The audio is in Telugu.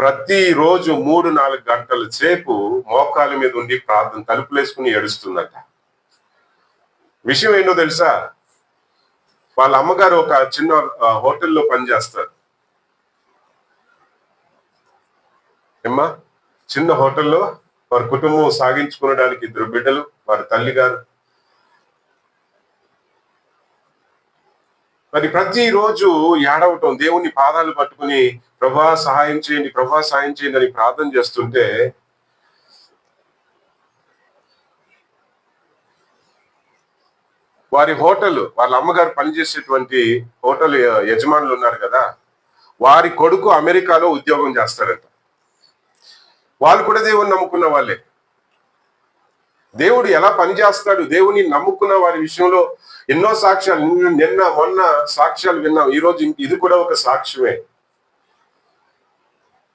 ప్రతిరోజు 3-4 గంటల సేపు మోకాల మీద ఉండి ప్రార్థన తలుపులేసుకుని ఏడుస్తుందట. విషయం ఏంటో తెలుసా? వాళ్ళ అమ్మగారు ఒక చిన్న హోటల్లో పనిచేస్తారు. ఏమ్మా, చిన్న హోటల్లో వారి కుటుంబం సాగించుకోవడానికి 2 బిడ్డలు, వారి తల్లి గారు. మరి ప్రతిరోజు ఏడవటం, దేవుని పాదాలు పట్టుకుని ప్రభా సహాయం చేయండి, ప్రభా సహాయం చేయండి అని ప్రార్థన చేస్తుంటే వారి హోటల్, వాళ్ళ అమ్మగారు పనిచేసేటువంటి హోటల్ యజమానులు ఉన్నారు కదా, వారి కొడుకు అమెరికాలో ఉద్యోగం చేస్తారంట. వాళ్ళు కూడా దేవుని నమ్ముకున్న వాళ్ళే. దేవుడు ఎలా పనిచేస్తాడు, దేవుని నమ్ముకున్న వారి విషయంలో ఎన్నో సాక్ష్యాలు, నిన్న మొన్న సాక్ష్యాలు విన్నాం. ఈ రోజు ఇది కూడా ఒక సాక్ష్యమే.